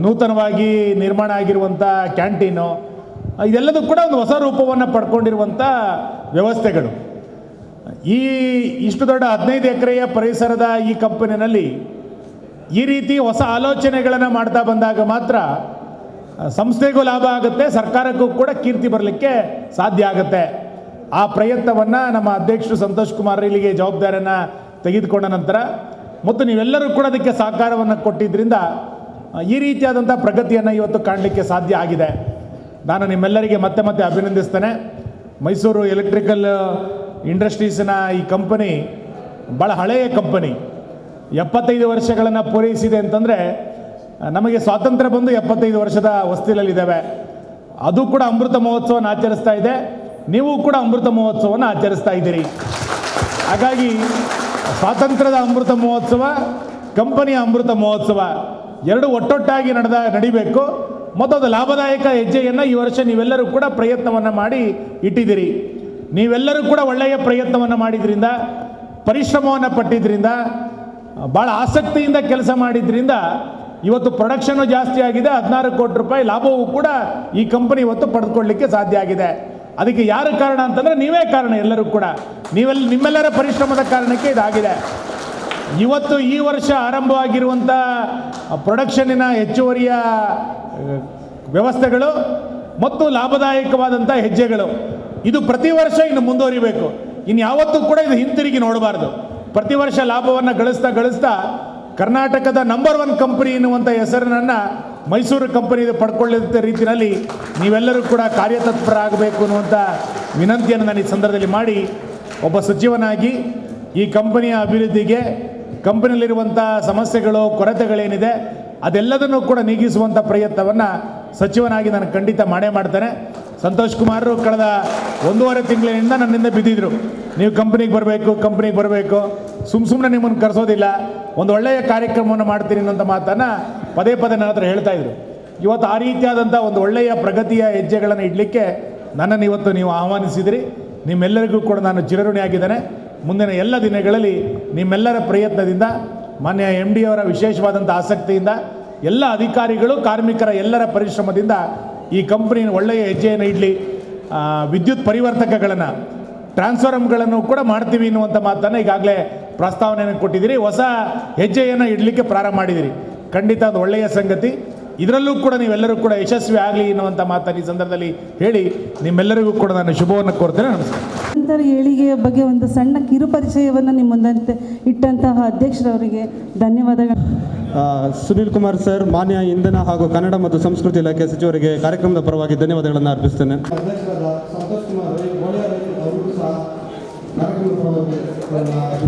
ನೂತನವಾಗಿ ನಿರ್ಮಾಣ ಆಗಿರುವಂಥ ಕ್ಯಾಂಟೀನು, ಇದೆಲ್ಲದೂ ಕೂಡ ಒಂದು ಹೊಸ ರೂಪವನ್ನು ಪಡ್ಕೊಂಡಿರುವಂಥ ವ್ಯವಸ್ಥೆಗಳು. ಇಷ್ಟು ದೊಡ್ಡ 15 ಎಕರೆಯ ಪರಿಸರದ ಈ ಕಂಪನಿನಲ್ಲಿ ಈ ರೀತಿ ಹೊಸ ಆಲೋಚನೆಗಳನ್ನು ಮಾಡ್ತಾ ಬಂದಾಗ ಮಾತ್ರ ಸಂಸ್ಥೆಗೂ ಲಾಭ ಆಗುತ್ತೆ, ಸರ್ಕಾರಕ್ಕೂ ಕೂಡ ಕೀರ್ತಿ ಬರಲಿಕ್ಕೆ ಸಾಧ್ಯ ಆಗುತ್ತೆ. ಆ ಪ್ರಯತ್ನವನ್ನು ನಮ್ಮ ಅಧ್ಯಕ್ಷರು ಸಂತೋಷ್ ಕುಮಾರ್ ಇಲ್ಲಿಗೆ ಜವಾಬ್ದಾರಿಯನ್ನು ತೆಗೆದುಕೊಂಡ ನಂತರ ಮತ್ತು ನೀವೆಲ್ಲರೂ ಕೂಡ ಅದಕ್ಕೆ ಸಹಕಾರವನ್ನು ಕೊಟ್ಟಿದ್ದರಿಂದ ಈ ರೀತಿಯಾದಂಥ ಪ್ರಗತಿಯನ್ನು ಇವತ್ತು ಕಾಣಲಿಕ್ಕೆ ಸಾಧ್ಯ ಆಗಿದೆ. ನಾನು ನಿಮ್ಮೆಲ್ಲರಿಗೆ ಮತ್ತೆ ಮತ್ತೆ ಅಭಿನಂದಿಸ್ತೇನೆ. ಮೈಸೂರು ಎಲೆಕ್ಟ್ರಿಕಲ್ ಇಂಡಸ್ಟ್ರೀಸ್ನ ಈ ಕಂಪನಿ ಭಾಳ ಹಳೆಯ ಕಂಪನಿ, 75 ವರ್ಷಗಳನ್ನು ಪೂರೈಸಿದೆ ಅಂತಂದರೆ ನಮಗೆ ಸ್ವಾತಂತ್ರ್ಯ ಬಂದು 75 ವರ್ಷದ ಹೊಸ್ತಿಲಲ್ಲಿದ್ದಾವೆ. ಅದು ಕೂಡ ಅಮೃತ ಮಹೋತ್ಸವವನ್ನು ಆಚರಿಸ್ತಾ ಇದೆ, ನೀವು ಕೂಡ ಅಮೃತ ಮಹೋತ್ಸವವನ್ನು ಆಚರಿಸ್ತಾ ಇದ್ದೀರಿ. ಹಾಗಾಗಿ ಸ್ವಾತಂತ್ರ್ಯದ ಅಮೃತ ಮಹೋತ್ಸವ, ಕಂಪನಿಯ ಅಮೃತ ಮಹೋತ್ಸವ ಎರಡು ಒಟ್ಟೊಟ್ಟಾಗಿ ನಡಿಬೇಕು ಮತ್ತು ಅದು ಲಾಭದಾಯಕ ಹೆಜ್ಜೆಯನ್ನು ಈ ವರ್ಷ ನೀವೆಲ್ಲರೂ ಕೂಡ ಪ್ರಯತ್ನವನ್ನು ಮಾಡಿ ಇಟ್ಟಿದ್ದೀರಿ. ನೀವೆಲ್ಲರೂ ಕೂಡ ಒಳ್ಳೆಯ ಪ್ರಯತ್ನವನ್ನು ಮಾಡಿದ್ರಿಂದ, ಪರಿಶ್ರಮವನ್ನು ಪಟ್ಟಿದ್ದರಿಂದ, ಭಾಳ ಆಸಕ್ತಿಯಿಂದ ಕೆಲಸ ಮಾಡಿದ್ರಿಂದ ಇವತ್ತು ಪ್ರೊಡಕ್ಷನ್ನು ಜಾಸ್ತಿ ಆಗಿದೆ. 16 ಕೋಟಿ ರೂಪಾಯಿ ಲಾಭವೂ ಕೂಡ ಈ ಕಂಪನಿ ಇವತ್ತು ಪಡೆದುಕೊಳ್ಳಲಿಕ್ಕೆ ಸಾಧ್ಯ ಆಗಿದೆ. ಅದಕ್ಕೆ ಯಾರು ಕಾರಣ ಅಂತಂದರೆ ನೀವೇ ಕಾರಣ. ಎಲ್ಲರೂ ಕೂಡ ನಿಮ್ಮೆಲ್ಲರ ಪರಿಶ್ರಮದ ಕಾರಣಕ್ಕೆ ಇದಾಗಿದೆ. ಇವತ್ತು ಈ ವರ್ಷ ಆರಂಭವಾಗಿರುವಂಥ ಪ್ರೊಡಕ್ಷನ್ನಿನ ಹೆಚ್ಚುವರಿಯ ವ್ಯವಸ್ಥೆಗಳು ಮತ್ತು ಲಾಭದಾಯಕವಾದಂಥ ಹೆಜ್ಜೆಗಳು ಇದು ಪ್ರತಿ ವರ್ಷ ಇನ್ನು ಮುಂದುವರಿಬೇಕು. ಇನ್ಯಾವತ್ತೂ ಕೂಡ ಇದು ಹಿಂತಿರುಗಿ ನೋಡಬಾರ್ದು. ಪ್ರತಿ ವರ್ಷ ಲಾಭವನ್ನು ಗಳಿಸ್ತಾ ಕರ್ನಾಟಕದ ನಂಬರ್ 1 ಕಂಪನಿ ಎನ್ನುವಂಥ ಹೆಸರನ್ನು ಮೈಸೂರು ಕಂಪನಿ ಪಡ್ಕೊಳ್ಳುವಂಥ ರೀತಿಯಲ್ಲಿ ನೀವೆಲ್ಲರೂ ಕೂಡ ಕಾರ್ಯತತ್ಪರರಾಗಬೇಕು ಅನ್ನುವಂಥ ವಿನಂತಿಯನ್ನು ನಾನು ಈ ಸಂದರ್ಭದಲ್ಲಿ ಮಾಡಿ, ಒಬ್ಬ ಸಚಿವನಾಗಿ ಈ ಕಂಪನಿಯ ಅಭಿವೃದ್ಧಿಗೆ, ಕಂಪನಿಯಲ್ಲಿರುವಂಥ ಸಮಸ್ಯೆಗಳು, ಕೊರತೆಗಳೇನಿದೆ ಅದೆಲ್ಲದನ್ನು ಕೂಡ ನೀಗಿಸುವಂಥ ಪ್ರಯತ್ನವನ್ನು ಸಚಿವನಾಗಿ ನಾನು ಖಂಡಿತ ಮಾಡೇ ಮಾಡ್ತೇನೆ. ಸಂತೋಷ್ ಕುಮಾರ್ ಕಳೆದ 1.5 ತಿಂಗಳಿನಿಂದ ನನ್ನಿಂದ ಬಿದ್ದಿದ್ರು, ನೀವು ಕಂಪ್ನಿಗೆ ಬರಬೇಕು, ಸುಮ್ಮನೆ ನಿಮ್ಮನ್ನು ಕರೆಸೋದಿಲ್ಲ, ಒಂದು ಒಳ್ಳೆಯ ಕಾರ್ಯಕ್ರಮವನ್ನು ಮಾಡ್ತೀನಿ ಅನ್ನೋಂಥ ಮಾತನ್ನು ಪದೇ ನನ್ನ ಹತ್ರ ಹೇಳ್ತಾ ಇದ್ರು. ಇವತ್ತು ಆ ರೀತಿಯಾದಂಥ ಒಂದು ಒಳ್ಳೆಯ ಪ್ರಗತಿಯ ಹೆಜ್ಜೆಗಳನ್ನು ಇಡಲಿಕ್ಕೆ ನನ್ನನ್ನು ಇವತ್ತು ನೀವು ಆಹ್ವಾನಿಸಿದಿರಿ. ನಿಮ್ಮೆಲ್ಲರಿಗೂ ಕೂಡ ನಾನು ಚಿರಋಣಿಯಾಗಿದ್ದೇನೆ. ಮುಂದಿನ ಎಲ್ಲ ದಿನಗಳಲ್ಲಿ ನಿಮ್ಮೆಲ್ಲರ ಪ್ರಯತ್ನದಿಂದ, ಮಾನ್ಯ MD ಅವರ ವಿಶೇಷವಾದಂಥ ಆಸಕ್ತಿಯಿಂದ, ಎಲ್ಲ ಅಧಿಕಾರಿಗಳು, ಕಾರ್ಮಿಕರ ಎಲ್ಲರ ಪರಿಶ್ರಮದಿಂದ ಈ ಕಂಪನಿನ ಒಳ್ಳೆಯ ಹೆಜ್ಜೆಯನ್ನು ಇಡಲಿ. ವಿದ್ಯುತ್ ಪರಿವರ್ತಕಗಳನ್ನು, ಟ್ರಾನ್ಸ್ಫಾರ್ಮರ್ಗಳನ್ನು ಕೂಡ ಮಾಡ್ತೀವಿ ಎನ್ನುವಂಥ ಮಾತನ್ನು ಈಗಾಗಲೇ ಪ್ರಸ್ತಾವನೆಯನ್ನು ಕೊಟ್ಟಿದ್ದೀರಿ. ಹೊಸ ಹೆಜ್ಜೆಯನ್ನು ಇಡಲಿಕ್ಕೆ ಪ್ರಾರಂಭ ಮಾಡಿದ್ದೀರಿ. ಖಂಡಿತ ಅದು ಒಳ್ಳೆಯ ಸಂಗತಿ. ಇದರಲ್ಲೂ ಕೂಡ ನೀವೆಲ್ಲರೂ ಕೂಡ ಯಶಸ್ವಿ ಆಗಲಿ ಎನ್ನುವಂಥ ಮಾತನ್ನು ಈ ಸಂದರ್ಭದಲ್ಲಿ ಹೇಳಿ ನಿಮ್ಮೆಲ್ಲರಿಗೂ ಕೂಡ ನಾನು ಶುಭವನ್ನು ಕೋರ್ತೇನೆ. ನಮಸ್ಕಾರ. ನಂತರ ಏಳಿಗೆಯ ಬಗ್ಗೆ ಒಂದು ಸಣ್ಣ ಕಿರು ಪರಿಚಯವನ್ನು ನಿಮ್ಮ ಮುಂದೆ ಇಟ್ಟಂತಹ ಅಧ್ಯಕ್ಷರವರಿಗೆ ಧನ್ಯವಾದಗಳು. ಸುನೀಲ್ ಕುಮಾರ್ ಸರ್, ಮಾನ್ಯ ಇಂಧನ ಹಾಗೂ ಕನ್ನಡ ಮತ್ತು ಸಂಸ್ಕೃತಿ ಇಲಾಖೆ ಸಚಿವರಿಗೆ ಕಾರ್ಯಕ್ರಮದ ಪರವಾಗಿ ಧನ್ಯವಾದಗಳನ್ನು ಅರ್ಪಿಸ್ತೇನೆ. ಅಧ್ಯಕ್ಷರಾದ ಸಂತೋಷ್ ಕುಮಾರ್ ಅವರಿಗೂ ಸಹ ಕಾರ್ಯಕ್ರಮದ ಪರವಾಗಿ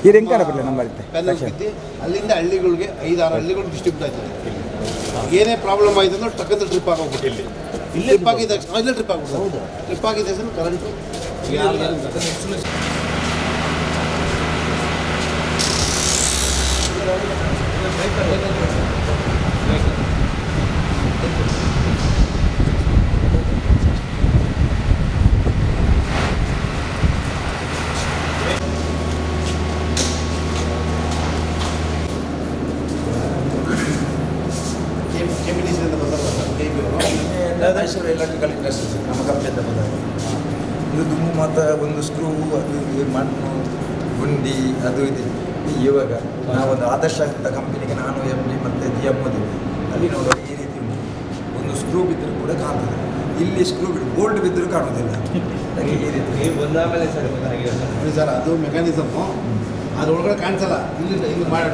ಈ ರೆಂಕಾರ ಬರಲಿ ನಂಬರ್ ಅಲ್ಲಿಂದ ಹಳ್ಳಿಗಳಿಗೆ 5-6 ಹಳ್ಳಿಗಳು ಡಿಸ್ಟ್ರಿಬ್ಯೂಟ್ ಆಯ್ತದೆ. ಏನೇ ಪ್ರಾಬ್ಲಮ್ ಆಯ್ತು ಅಂದ್ರೆ ಟಕ್ಕಂತ ಟ್ರಿಪ್ ಆಗೋಗ್ಬಿಟ್ಟು ಇಲ್ಲಿ ಟ್ರಿಪ್ ಆಗಿದೆ, ಇಲ್ಲೇ ಟ್ರಿಪ್ ಆಗ್ಬಿಟ್ಟು ಟ್ರಿಪ್ ಆಗಿದೆ sir. Current Mysuru electrical industries ನಮ್ಮ ಕಂಪ್ನಿಯಿಂದ ಬಂದಾಗ ಇದು ದುಮ್ಮು ಮತ್ತು ಒಂದು ಸ್ಕ್ರೂ, ಅದು ಇದು ಮಣ್ಣು ಗುಂಡಿ ಅದು ಇದು. ಇವಾಗ ನಾವೊಂದು ಆದರ್ಶ ಕಂಪನಿಗೆ ನಾನು MD ಮತ್ತು GM ಓದಿದ್ವಿ. ಅಲ್ಲಿ ನೋಡುವಾಗ ಈ ರೀತಿ ಉಂಟು. ಒಂದು ಸ್ಕ್ರೂ ಬಿದ್ದರೂ ಕೂಡ ಕಾಣ್ತದೆ. ಇಲ್ಲಿ ಸ್ಕ್ರೂ ಬಿದ್ದು ಬೋಲ್ಟ್ ಬಿದ್ದರೂ ಕಾಣೋದಿಲ್ಲ. ಈ ರೀತಿ ಬಂದಾಗಲೇ ಸರ್ ಅದು ಮೆಕ್ಯಾನಿಸಮು ಅದರೊಳಗಡೆ ಕಾಣಿಸಲ್ಲ. ಇಲ್ಲಿ ಮಾಡಿ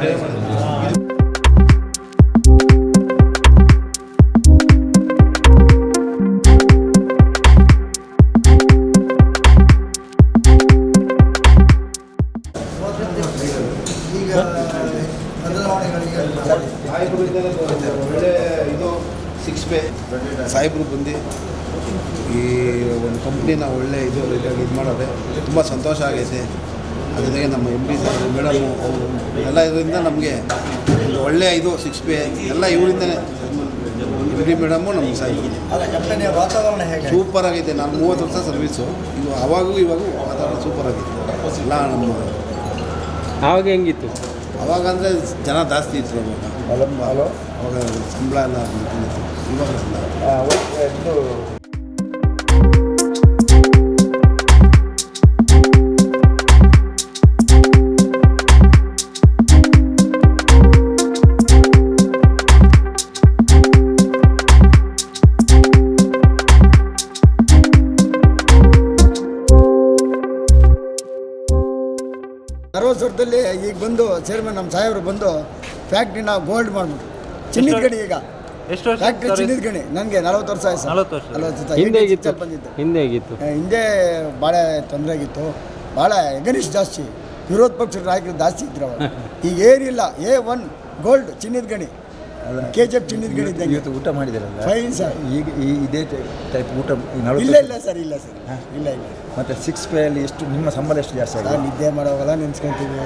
ಸಾಹೇಬರು ಬಂದು ಈ ಒಂದು ಕಂಪ್ನಿನ ಒಳ್ಳೆ ಇದು ಮಾಡೋದೆ ತುಂಬ ಸಂತೋಷ ಆಗೈತೆ. ಅದ್ರ ಜೊತೆಗೆ ನಮ್ಮ MP ಸಾಹೇಬರು ಮೇಡಮು ಅವರು ಎಲ್ಲ ಇದರಿಂದ ನಮಗೆ ಒಂದು ಒಳ್ಳೆಯ ಇದು 6 ಪೇ ಎಲ್ಲ ಇವರಿಂದನೇ. MP ಮೇಡಮು ನಮ್ಮ ಸಾಹೇಬರು ವಾತಾವರಣ ಹೇಗೆ ಸೂಪರ್ ಆಗೈತೆ. ನಾನು 30 ವರ್ಷ ಸರ್ವೀಸು, ಇವಾಗೂ ವಾತಾವರಣ ಸೂಪರ್ ಆಗಿತ್ತು. ಎಲ್ಲ ನಮ್ಮ ಆವಾಗ ಹೆಂಗಿತ್ತು? ಅವಾಗ ಅಂದರೆ ಜನ ಜಾಸ್ತಿ ಇತ್ತು. ಅವಾಗ ಸಂಬಳ ಎಲ್ಲ ಇವಾಗ ವರ್ಷದಲ್ಲಿ ಈಗ ಬಂದು ಚೇರ್ಮನ್ ನಮ್ಮ ಸಾಹೇಬರು ಬಂದು ಫ್ಯಾಕ್ಟ್ರಿನ ಗೋಲ್ಡ್ ಮಾಡಿಬಿಟ್ರು. ಚಿನ್ನದ ಗಣಿ ಈಗ ಫ್ಯಾಕ್ಟ್ರಿ ಚಿನ್ನದ ಗಣಿ. ನನಗೆ 40 ವರ್ಷ ಆಯ್ತು. 40 ವರ್ಷ ಹಿಂದೆ ಭಾಳ ತೊಂದರೆ ಆಗಿತ್ತು. ಭಾಳ ಎಗನಿಸ್ಟ್ ಜಾಸ್ತಿ, ವಿರೋಧ ಪಕ್ಷದ ನಾಯಕರು ಜಾಸ್ತಿ ಇದ್ರು ಅವಾಗ. ಈಗ ಏನಿಲ್ಲ, A1 ಗೋಲ್ಡ್ ಚಿನ್ನದ ಗಣಿ, KGF ಚಿನ್ನದ ಗಣಿ ಇದ್ದಂಗೆ. ಇವತ್ತು ಊಟ ಮಾಡಿದಿರಲ್ಲ ಫೈನ್ ಸರ್. ಈಗ ಇದೇ ಟೈಪ್ ಊಟ ಇಲ್ಲ ಸರ್. ಇಲ್ಲ ಮತ್ತು 6 ಪೇ ಅಲ್ಲಿ ಎಷ್ಟು ನಿಮ್ಮ ಸಂಬಳ ಎಷ್ಟು ಜಾಸ್ತಿ ಆಗಿದೆ? ನಿದ್ದೆ ಮಾಡೋವೆಲ್ಲ ನೆನ್ಸ್ಕೊಂತೀವಿ.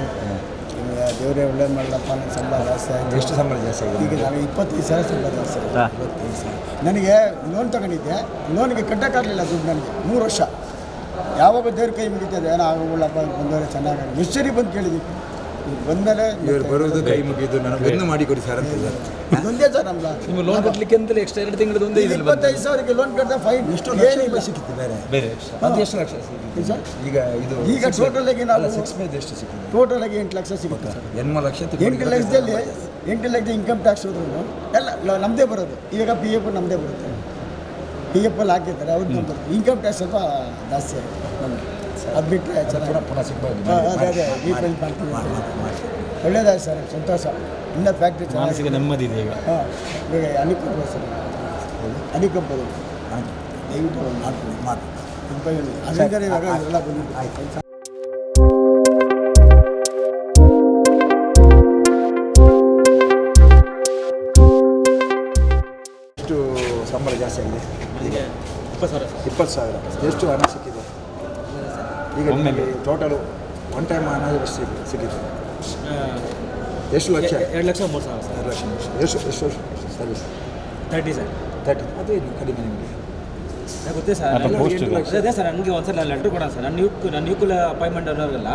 ದೇವರೇ ಒಳ್ಳೇದು ಮಾಡಲಪ್ಪ, ನನ್ನ ಸಂಬಳ ಜಾಸ್ತಿ ಆಗಿದೆ. ಎಷ್ಟು ಸಂಬಳ ಜಾಸ್ತಿ ಆಗಿದೆ? ಈಗ ನಾನು 25,000 ಸಂಬಳ ಜಾಸ್ತಿ ಆಗಿದೆ. 25,000 ನನಗೆ ಲೋನ್ ತಗೊಂಡಿದ್ದೆ. ಲೋನಿಗೆ ಕಟ್ಟೋಕ್ಕಾಗಲಿಲ್ಲ ದುಡ್ಡು ನನಗೆ 3 ವರ್ಷ. ಯಾವಾಗ ದೇವ್ರ ಕೈ ಮುಗಿತದೆ, ಏನೋ ಆಗೋಲ್ಲಪ್ಪ ಬಂದವರೆ ಚೆನ್ನಾಗಿ ಎಷ್ಟು ಸರಿ ಬಂದು ಕೇಳಿದ್ವಿ. ಬಂದಮೇಲೆ ಇವರು ಬರೋದು ಕೈ ಮುಗಿದು ನನಗೆ ಒಂದು ಮಾಡಿಕೊಡಿ ಸರ್ ಅಂತ. ಒಂದೇ ಸರ್ ನಮ್ದು ನಿಮ್ಮ ಲೋನ್ ಕಟ್ಟಲಿಕ್ಕೆ ಅಂತಲೇ ಎಕ್ಸ್ಟ್ರಾ 2 ತಿಂಗಳು ಒಂದೇ ಇದೆ. 25,000ಗೆ ಲೋನ್ ಕಟ್ಟಿದ್ರೆ ಫೈನ್ ಎಷ್ಟು ಏನಿಲ್ಲ ಸಿಕ್ಕಿತ್ತು ಬೇರೆ ಅದು ಎಷ್ಟು ಲಕ್ಷ ಸಿಕ್ಕಿದೆ ಸರ್? ಈಗ ಟೋಟಲಾಗಿ ನಾವು 6 ಪೇ ಎಷ್ಟು ಸಿಕ್ಕಿದೆ? ಟೋಟಲಾಗಿ 8 ಲಕ್ಷ ಸಿಗುತ್ತೆ ಸರ್. 8 ಲಕ್ಷ 8 ಲಕ್ಷದಲ್ಲಿ 8 ಲಕ್ಷದ ಇನ್ಕಮ್ ಟ್ಯಾಕ್ಸ್ ಹೋದ್ರೂ ಎಲ್ಲ ನಮ್ಮದೇ ಬರೋದು. ಈಗ PF ನಮ್ಮದೇ ಬರುತ್ತೆ. PF ಅಲ್ಲಿ ಹಾಕಿರ್ತಾರೆ ಅವ್ರು ನಮ್ಮದು. ಇನ್ಕಮ್ ಟ್ಯಾಕ್ಸ್ ಸ್ವಲ್ಪ ಜಾಸ್ತಿ ಆಗುತ್ತೆ ನಮಗೆ. ಅದು ಬಿಟ್ಟರೆ ಚೆನ್ನಾಗಿ ಪುನಃ ಸಿಗ್ಬೋದು. ಅದೇ ರೀಪೇಂಟ್ ಮಾಡ್ತೀವಿ. ಒಳ್ಳೇದಾಯ್ತು ಸರ್, ಸಂತೋಷ. ಇನ್ನೂ ಫ್ಯಾಕ್ಟ್ರಿ ಚೆನ್ನಾಗಿ ನೆಮ್ಮದಿ ಇದೆ ಈಗ. ಈಗ ಅನಿಕಂಪ ಸರ್, ಅನಿಕಂಪ ದಯವಿಟ್ಟು ಮಾಡ್ತೀನಿ. ಅದರಿಂದ ಇವಾಗ ಎಲ್ಲ ಬಂದಿದ್ದು. ಎಷ್ಟು ಸಂಬಳ ಜಾಸ್ತಿ ಆಗಿದೆ? ಈಗ 20,000. ಎಷ್ಟು ಹಣ ಸಿಕ್ಕಿದೆ ಈಗ ಟೋಟಲು ಒನ್ ಟೈಮ್ ಹಣ ಎಷ್ಟು ಸಿಕ್ಕಿದೆ? ಎಷ್ಟು ಲಕ್ಷ? 2,03,000 2 ಲಕ್ಷ. ಎಷ್ಟು ಸರ್ವಿಸ್? 30 ಸರ್. 30. ಅದೇ ಕಡಿಮೆ ನಿಮಗೆ ಗೊತ್ತೇ ಸರ್. ಅದೇ ಸರ್, ನನಗೆ ಒಂದ್ಸಲ ನಾನು ಲೆಟ್ರ್ ಕೊಡೋಣ ಸರ್. ನನ್ನ ಯುಕುಲ ಅಪಾಯಿಂಟ್ಮೆಂಟ್ ಅನ್ನೋರೆಲ್ಲ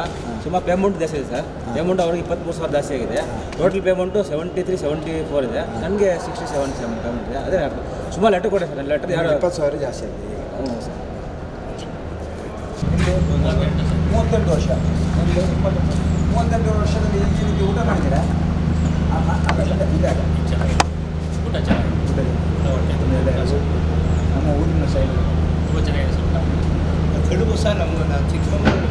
ಸುಮಾರು ಪೇಮೆಂಟ್ ಜಾಸ್ತಿ ಇದೆ ಸರ್. ಪೇಮೆಂಟ್ ಅವ್ರಿಗೆ 23,000 ಜಾಸ್ತಿ ಆಗಿದೆ. ಟೋಟಲ್ ಪೇಮೆಂಟು 73-74 ಇದೆ. ನನಗೆ 67 ಪೇಮೆಂಟ್ ಇದೆ. ಅದೇ ಸುಮಾರು ಲೆಟ್ರ್ ಕೊಡಿ ಸರ್. ನನ್ನ ಲೆಟ್ರ್ ಯಾರು 20,000 ಜಾಸ್ತಿ ಆಗಿದೆ ಈಗ. ಹ್ಞೂ ಸರ್. 38 ವರ್ಷ. 38 ವರ್ಷದಲ್ಲಿ ಈ ರೀತಿ ಊಟ ಮಾಡಿದ್ದೀರಾ? ಊಟ ಚೆನ್ನಾಗಿದೆ. ನಮ್ಮ ಊರಿನ ಶೈಲಿ ತುಂಬ ಚೆನ್ನಾಗಿದೆ ಸರ್. ಕಡುಬು ಸಹ ನಾನು ಚಿಕ್ಕಮಗಳೂರು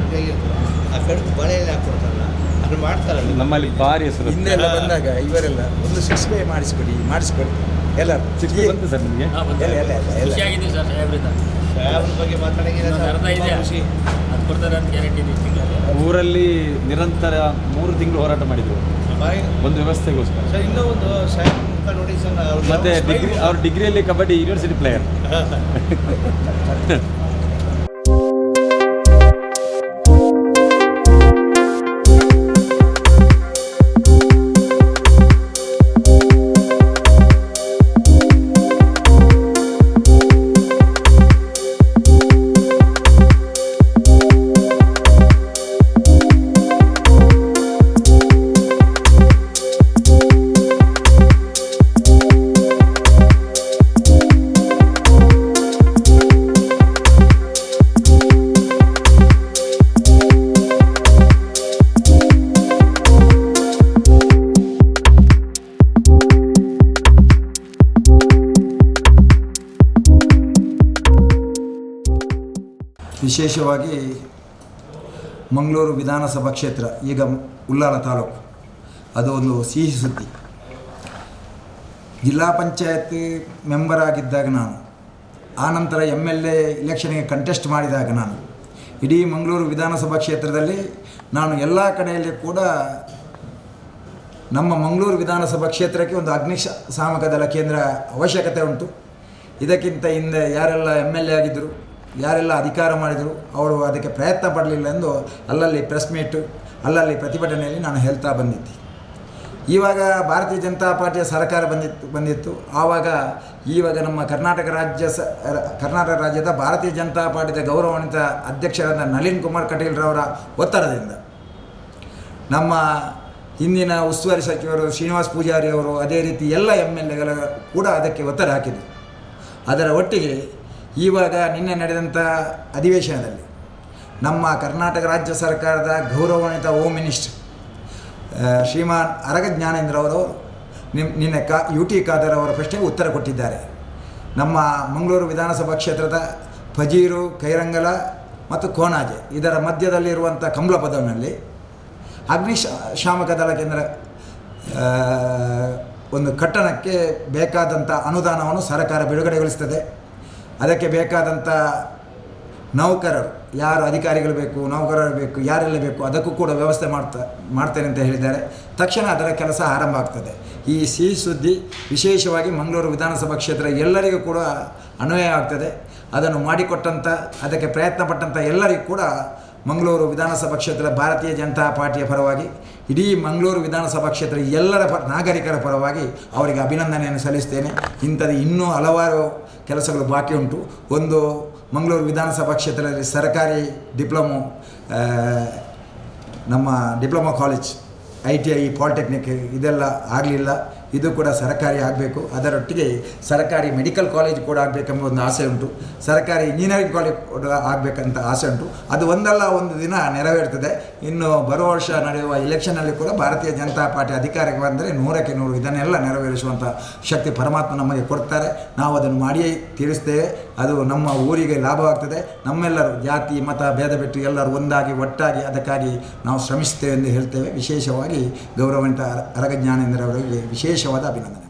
ಆ ಕಡುಬು ಬಳೆಯಲ್ಲಿ ಹಾಕ್ಕೊಡ್ತಾರಲ್ಲ ಅದು ಮಾಡ್ತಾರಲ್ಲ ನಮ್ಮಲ್ಲಿ ಭಾರಿ ಹೆಸರು. ಹಿಂದೆಲ್ಲ ಬಂದಾಗ ಇವರೆಲ್ಲ ಒಂದು 6 ಪೇ ಮಾಡಿಸ್ಕೊಡಿ ಎಲ್ಲರೂ 6 ಪೇ ಬಂತು ಸರ್ ನಿಮಗೆ? ಖುಷಿಯಾಗಿದೆ ಸರ್ ಸಾಹೇಬ್ರಿಂದ. ಸಾಹೇಬ್ರ ಬಗ್ಗೆ ಮಾತಾಡೋಂಗಿಲ್ಲ ಅರ್ಧ ಇದೆ, ಅದು ಕೊಡ್ತಾರೆ ಅಂತ ಗ್ಯಾರಂಟಿ ಇದೆ. ಊರಲ್ಲಿ ನಿರಂತರ 3 ತಿಂಗಳು ಹೋರಾಟ ಮಾಡಿದ್ರು ಒಂದು ವ್ಯವಸ್ಥೆಗೋಸ್ಕರ. ಸರ್ ಇನ್ನೂ ಒಂದು ಸಾಹೇಬ್ ಮುಖ ನೋಡಿ ಸರ್. ಮತ್ತೆ ಅವ್ರ ಡಿಗ್ರಿಯಲ್ಲಿ ಕಬಡ್ಡಿ ಯೂನಿವರ್ಸಿಟಿ ಪ್ಲೇಯರ್. ವಿಶೇಷವಾಗಿ ಮಂಗಳೂರು ವಿಧಾನಸಭಾ ಕ್ಷೇತ್ರ, ಈಗ ಉಳ್ಳಾಲ ತಾಲೂಕು, ಅದು ಒಂದು ಸಿಹಿ ಸುದ್ದಿ. ಜಿಲ್ಲಾ ಪಂಚಾಯತ್ ಮೆಂಬರ್ ಆಗಿದ್ದಾಗ ನಾನು, ಆನಂತರ MLA ಇಲೆಕ್ಷನ್ಗೆ ಕಂಟೆಸ್ಟ್ ಮಾಡಿದಾಗ ನಾನು, ಇಡೀ ಮಂಗಳೂರು ವಿಧಾನಸಭಾ ಕ್ಷೇತ್ರದಲ್ಲಿ ನಾನು ಎಲ್ಲ ಕಡೆಯಲ್ಲಿ ಕೂಡ ನಮ್ಮ ಮಂಗಳೂರು ವಿಧಾನಸಭಾ ಕ್ಷೇತ್ರಕ್ಕೆ ಒಂದು ಅಗ್ನಿಶಾಮಕ ದಳ ಕೇಂದ್ರ ಅವಶ್ಯಕತೆ ಉಂಟು. ಇದಕ್ಕಿಂತ ಹಿಂದೆ ಯಾರೆಲ್ಲ MLA ಆಗಿದ್ದರು, ಯಾರೆಲ್ಲ ಅಧಿಕಾರ ಮಾಡಿದರು, ಅವರು ಅದಕ್ಕೆ ಪ್ರಯತ್ನ ಪಡಲಿಲ್ಲ ಎಂದು ಅಲ್ಲಲ್ಲಿ ಪ್ರೆಸ್ ಮೀಟು, ಅಲ್ಲಲ್ಲಿ ಪ್ರತಿಭಟನೆಯಲ್ಲಿ ನಾನು ಹೇಳ್ತಾ ಬಂದಿದ್ದೆ. ಇವಾಗ ಭಾರತೀಯ ಜನತಾ ಪಾರ್ಟಿಯ ಸರ್ಕಾರ ಬಂದಿತ್ತು. ಇವಾಗ ನಮ್ಮ ಕರ್ನಾಟಕ ರಾಜ್ಯದ ಭಾರತೀಯ ಜನತಾ ಪಾರ್ಟಿಯ ಗೌರವಾನ್ವಿತ ಅಧ್ಯಕ್ಷರಾದ ನಳಿನ್ ಕುಮಾರ್ ಕಟೀಲ್ರವರ ಒತ್ತಡದಿಂದ ನಮ್ಮ ಹಿಂದಿನ ಉಸ್ತುವಾರಿ ಸಚಿವರು ಶ್ರೀನಿವಾಸ್ ಪೂಜಾರಿ ಅವರು, ಅದೇ ರೀತಿ ಎಲ್ಲ MLAಗಳ ಕೂಡ ಅದಕ್ಕೆ ಒತ್ತಡ ಹಾಕಿದರು. ಅದರ ಒಟ್ಟಿಗೆ ಇವಾಗ ನಿನ್ನೆ ನಡೆದಂಥ ಅಧಿವೇಶನದಲ್ಲಿ ನಮ್ಮ ಕರ್ನಾಟಕ ರಾಜ್ಯ ಸರ್ಕಾರದ ಗೌರವಾನ್ವಿತ ಹೋಮ್ ಮಿನಿಸ್ಟರ್ ಶ್ರೀಮಾನ್ ಅರಗ ಜ್ಞಾನೇಂದ್ರ ಅವರು ನಿನ್ನೆ UT ಖಾದರ್ ಅವರ ಪ್ರಶ್ನೆಗೆ ಉತ್ತರ ಕೊಟ್ಟಿದ್ದಾರೆ. ನಮ್ಮ ಮಂಗಳೂರು ವಿಧಾನಸಭಾ ಕ್ಷೇತ್ರದ ಫಜೀರು, ಕೈರಂಗಲ ಮತ್ತು ಕೋಣಾಜೆ ಇದರ ಮಧ್ಯದಲ್ಲಿರುವಂಥ ಕಮಲಪದವಿನಲ್ಲಿ ಅಗ್ನಿಶಾಮಕ ದಳ ಕೇಂದ್ರ ಒಂದು ಕಟ್ಟಡಕ್ಕೆ ಬೇಕಾದಂಥ ಅನುದಾನವನ್ನು ಸರ್ಕಾರ ಬಿಡುಗಡೆಗೊಳಿಸ್ತದೆ. ಅದಕ್ಕೆ ಬೇಕಾದಂಥ ನೌಕರರು, ಯಾರು ಅಧಿಕಾರಿಗಳು ಬೇಕು, ನೌಕರರು ಬೇಕು, ಯಾರೆಲ್ಲ ಬೇಕು ಅದಕ್ಕೂ ಕೂಡ ವ್ಯವಸ್ಥೆ ಮಾಡ್ತೇನೆ ಅಂತ ಹೇಳಿದ್ದಾರೆ. ತಕ್ಷಣ ಅದರ ಕೆಲಸ ಆರಂಭ ಆಗ್ತದೆ. ಈ ಸಿಹಿ ಸುದ್ದಿ ವಿಶೇಷವಾಗಿ ಮಂಗಳೂರು ವಿಧಾನಸಭಾ ಕ್ಷೇತ್ರ ಎಲ್ಲರಿಗೂ ಕೂಡ ಅನ್ವಯ ಆಗ್ತದೆ. ಅದನ್ನು ಮಾಡಿಕೊಟ್ಟಂಥ, ಅದಕ್ಕೆ ಪ್ರಯತ್ನ ಪಟ್ಟಂಥ ಎಲ್ಲರಿಗೂ ಕೂಡ ಮಂಗಳೂರು ವಿಧಾನಸಭಾ ಕ್ಷೇತ್ರ ಭಾರತೀಯ ಜನತಾ ಪಾರ್ಟಿಯ ಪರವಾಗಿ, ಇಡೀ ಮಂಗಳೂರು ವಿಧಾನಸಭಾ ಕ್ಷೇತ್ರ ಎಲ್ಲರ ನಾಗರಿಕರ ಪರವಾಗಿ ಅವರಿಗೆ ಅಭಿನಂದನೆಯನ್ನು ಸಲ್ಲಿಸ್ತೇನೆ. ಇಂಥದ್ದು ಇನ್ನೂ ಹಲವಾರು ಕೆಲಸಗಳು ಬಾಕಿ ಉಂಟು. ಒಂದು ಮಂಗಳೂರು ವಿಧಾನಸಭಾ ಕ್ಷೇತ್ರದಲ್ಲಿ ಸರ್ಕಾರಿ ನಮ್ಮ ಡಿಪ್ಲೊಮಾ ಕಾಲೇಜ್, ITI, ಪಾಲಿಟೆಕ್ನಿಕ್ ಇದೆಲ್ಲ ಆಗಲಿಲ್ಲ. ಇದು ಕೂಡ ಸರ್ಕಾರಿ ಆಗಬೇಕು. ಅದರೊಟ್ಟಿಗೆ ಸರ್ಕಾರಿ ಮೆಡಿಕಲ್ ಕಾಲೇಜ್ ಕೂಡ ಆಗಬೇಕೆಂಬ ಒಂದು ಆಸೆ ಉಂಟು. ಸರ್ಕಾರಿ ಇಂಜಿನಿಯರಿಂಗ್ ಕಾಲೇಜ್ ಕೂಡ ಆಗಬೇಕಂತ ಆಸೆ ಉಂಟು. ಅದು ಒಂದಲ್ಲ ಒಂದು ದಿನ ನೆರವೇರ್ತದೆ. ಇನ್ನು ಬರುವ ವರ್ಷ ನಡೆಯುವ ಎಲೆಕ್ಷನಲ್ಲಿ ಕೂಡ ಭಾರತೀಯ ಜನತಾ ಪಾರ್ಟಿ ಅಧಿಕಾರಕ್ಕೆ ಬಂದರೆ 100ಕ್ಕೆ 100 ಇದನ್ನೆಲ್ಲ ನೆರವೇರಿಸುವಂಥ ಶಕ್ತಿ ಪರಮಾತ್ಮ ನಮಗೆ ಕೊಡ್ತಾರೆ. ನಾವು ಅದನ್ನು ಮಾಡಿಯೇ ತೀರಿಸ್ತೇವೆ. ಅದು ನಮ್ಮ ಊರಿಗೆ ಲಾಭವಾಗ್ತದೆ. ನಮ್ಮೆಲ್ಲರೂ ಜಾತಿ ಮತ ಭೇದ ಬಿಟ್ಟು ಎಲ್ಲರೂ ಒಂದಾಗಿ ಒಟ್ಟಾಗಿ ಅದಕ್ಕಾಗಿ ನಾವು ಶ್ರಮಿಸ್ತೇವೆ ಎಂದು ಹೇಳ್ತೇವೆ. ವಿಶೇಷವಾಗಿ ಗೌರವಾನ್ವಿತ ಅರಗ ಜ್ಞಾನೇಂದ್ರ ಅವರಿಗೆ ವಿಶೇಷವಾದ ಅಭಿನಂದನೆ.